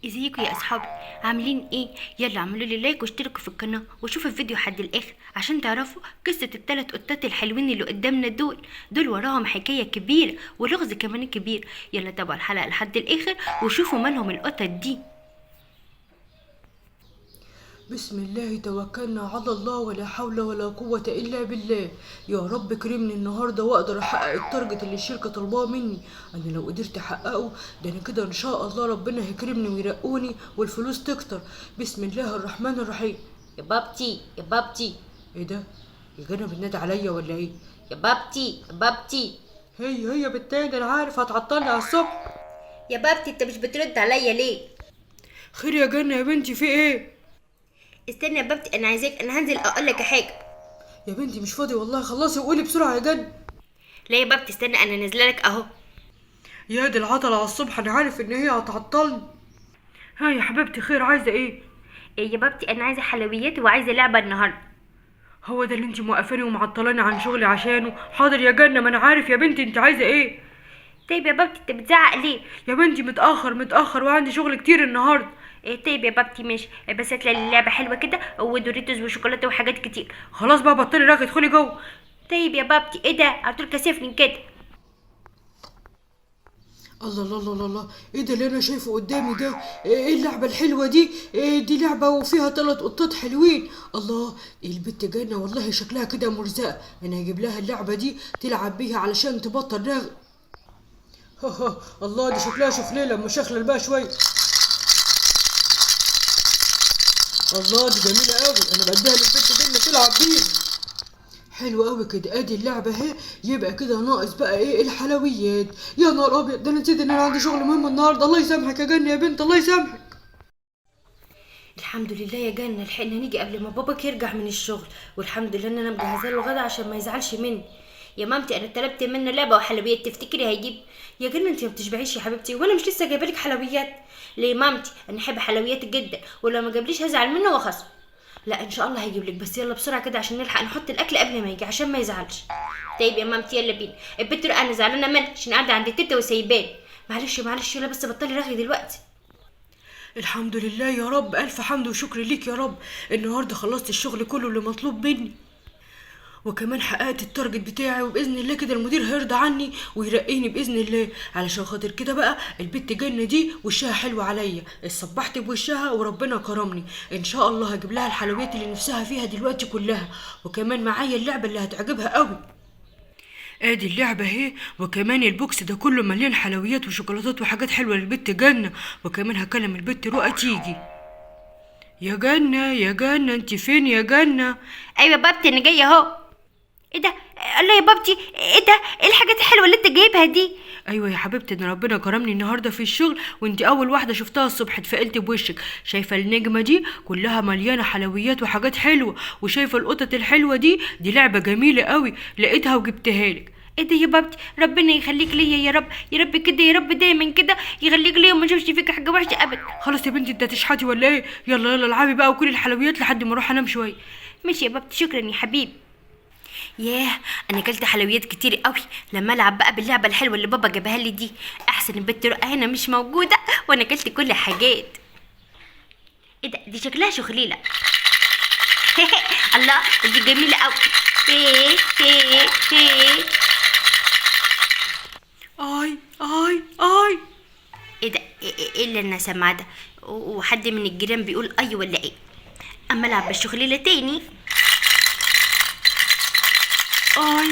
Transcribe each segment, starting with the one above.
ازيكم يا اصحابي؟ عاملين ايه؟ يلا اعملوا لي لايك واشتركوا في القناه وشوفوا الفيديو لحد الاخر عشان تعرفوا قصه الثلاث قطات الحلوين اللي قدامنا دول وراهم حكايه كبيره ولغز كمان كبير. يلا تابعوا الحلقه لحد الاخر وشوفوا مالهم القطط دي. بسم الله توكلنا على الله، ولا حول ولا قوة إلا بالله. يا رب كرمني النهاردة وأقدر أحقق التارجت اللي الشركة طلباه مني. أنا لو قدرت أحققه ده أنا كده إن شاء الله ربنا هيكرمني ويرقوني والفلوس تكتر. بسم الله الرحمن الرحيم. يا بابتي يا بابتي. إيه ده؟ يا جنى بتنادي عليا ولا إيه؟ يا بابتي يا بابتي. هي بالتاني، أنا عارف هتعطلني على الصبح. يا بابتي انت مش بترد عليا ليه؟ خير يا جنى يا بنتي، في إيه؟ استنى يا بابتي، انا عايزاك، انا هنزل اقول لك حاجه. يا بنتي مش فاضي والله، خلصي وقولي بسرعة يا جنى. لا يا بابتي استنى، انا نازله لك اهو. يا دي العطلة على الصبح، أنا عارف إن هي هتعطلني. ها يا حبيبتي، خير عايزة إيه؟ إيه يا بابتي، انا عايزه حلويات وعايزه لعبه النهارده. هو ده اللي انت موقفاني ومعطلاني عن شغلي عشانه؟ حاضر يا جنة، ما انا عارف يا بنتي انت عايزة ايه. طيب يا بابتي انت بتزعق ليه؟ يا بنتي متأخر وعندي شغل كتير النهاردة. إيه طيب يا بابتي ماشي، بس هتلاقي اللعبه حلوه كده ودوريتوس وشوكولاته وحاجات كتير. خلاص بقى بطلي رغي، ادخلي جوه. طيب يا بابتي، ايه ده عطول كسفني كده؟ الله الله الله الله الله، ايه ده اللي انا شايفه قدامي ده؟ ايه اللعبة الحلوة دي؟ إيه دي؟ لعبة وفيها 3 قطات حلوين. الله، البت جنة والله شكلها كده مرزقة. انا هجيب لها اللعبة دي تلعب بيها علشان تبطل رغي. الله، دي شكلها شخليلة، اما شخلل بقى شوية. الله دي جميلة قوي، انا بديها للبت جنة تلعب بيها. حلو قوي كده، ادي اللعبه اهي. يبقى كده ناقص بقى ايه؟ الحلويات. يا نهار ابيض، ده انا نسيت ان انا عندي شغل مهم النهارده. الله يسامحك يا جنة يا بنت، الله يسامحك. الحمد لله يا جنة، لحقنا نيجي قبل ما باباك يرجع من الشغل، والحمد لله ان انا مجهزه له الغدا عشان ما يزعلش مني. يا مامتي انا طلبت منه لعبه وحلويات، تفتكري هيجيب؟ يا جنة انت ما بتشبعيش يا حبيبتي، وانا مش لسه جايبه لك حلويات؟ ليه مامتي؟ انا احب حلويات جدا، ولو ما جابليش هزعل منه واخصم. لا ان شاء الله هيجيب لك، بس يلا بسرعه كده عشان نلحق نحط الاكل قبل ما يجي عشان ما يزعلش. طيب يا مامتي يلا بينا. البت انا زعلانه منها عشان قاعده عند تيتا وسايباني. معلش يلا بس بطلي رغي دلوقتي. الحمد لله يا رب، الف حمد وشكر ليك يا رب. النهارده خلصت الشغل كله اللي مطلوب مني، وكمان حققت التارجت بتاعي، وباذن الله كده المدير هيرضى عني ويرقيني باذن الله. علشان خاطر كده بقى البت جنة دي وشها حلو عليا، اتصبحت بوشها وربنا كرمني. ان شاء الله هجيب لها الحلويات اللي نفسها فيها دلوقتي كلها، وكمان معايا اللعبه اللي هتعجبها قوي. ادي اللعبه اهي، وكمان البوكس ده كله مليان حلويات وشوكولاتات وحاجات حلوه للبت جنة. وكمان هكلم البت رؤى تيجي. يا جنة انت فين يا جنة؟ ايوه يا بابتي انا جايه اهو. ايه ده؟ الله يا بابتي، ايه ده؟ ايه الحاجات الحلوه اللي انت جايبها دي؟ ايوه يا حبيبتي، ده ربنا كرمني النهارده في الشغل، وانت اول واحده شفتها الصبح اتفائلت بوشك. شايفه النجمه دي كلها مليانه حلويات وحاجات حلوه، وشايفه القطط الحلوه دي لعبه جميله قوي، لقيتها وجبتها لك. ايه ده يا بابتي؟ ربنا يخليك ليا يا رب، يا رب كده، يا رب دايما كده يخليك ليا وما اشوفش فيك حاجه وحشه ابدا. خلاص يا بنتي، انت هتشحتي ولا ايه؟ يلا العبي بقى وكلي الحلويات لحد ما اروح انام شويه. ماشي يا بابتي، شكرا يا حبيبي. ياه، انا اكلت حلويات كتير قوي. لما العب بقى باللعبه الحلوه اللي بابا جابها لي دي، احسن البت رؤى هنا مش موجوده وانا اكلت كل حاجات. ايه ده؟ دي شكلها شخليله. الله، دي جميله قوي. ايه ايه ايه؟ اي ايه ده؟ ايه اللي انا سامعاه ده؟ وحد من الجيران بيقول اي ولا ايه؟ اما العب بالشخليله تاني. اي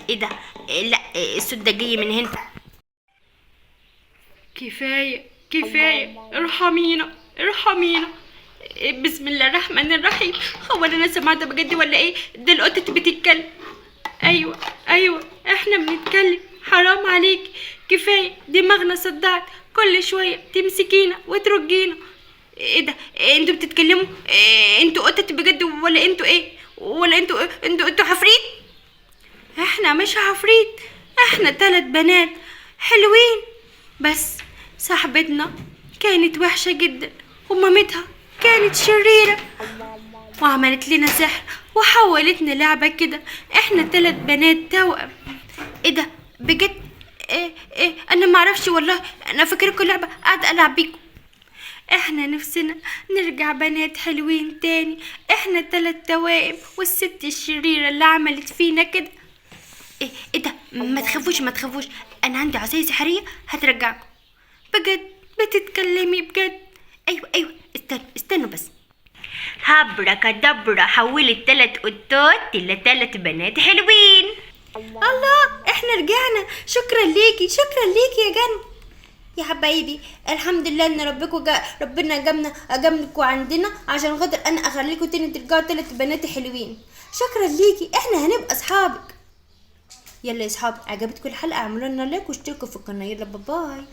ايه ده؟ لا، الصوت ده جاي من هنا. كفايه، ارحمينا. بسم الله الرحمن الرحيم. هو انا سمعت بجد ولا ايه؟ ده القطة بتتكلم. ايوه احنا بنتكلم، حرام عليك. كفايه، دماغنا صدعت، كل شويه تمسكينا وترجينا. ايه ده؟ انتوا بتتكلموا؟ انتوا قطة بجد ولا انتوا ايه؟ ولا انتوا حفريت؟ احنا مش عفريت، احنا 3 بنات حلوين، بس صاحبتنا كانت وحشة جدا، ومامتها كانت شريرة وعملت لنا سحر وحولتنا لعبة كده. احنا 3 بنات توأم. ايه ده بجد؟ إيه انا معرفش والله، انا فاكركم لعبه قاعده العب بيكم. احنا نفسنا نرجع بنات حلوين تاني، احنا 3 توائم والست الشريره اللي عملت فينا كده. ايه ده؟ ما تخافوش ما تخافوش، انا عندي عصايه سحريه هترجعكم. بجد؟ بتتكلمي بجد؟ ايوه استنوا بس. هبرة كدبرة حولت 3 قطات ل 3 بنات حلوين. الله، احنا رجعنا. شكرا ليكي يا جنة يا حبايبي. الحمد لله ان ربنا جابنكوا عندنا عشان خاطر انا اخليكوا تاني ترجعوا 3 بنات حلوين. شكرا ليكي، احنا هنبقى اصحابك. يلا يا اصحابي، عجبتكم الحلقه اعملوا لنا لايك واشتركوا في القناه. يلا باي.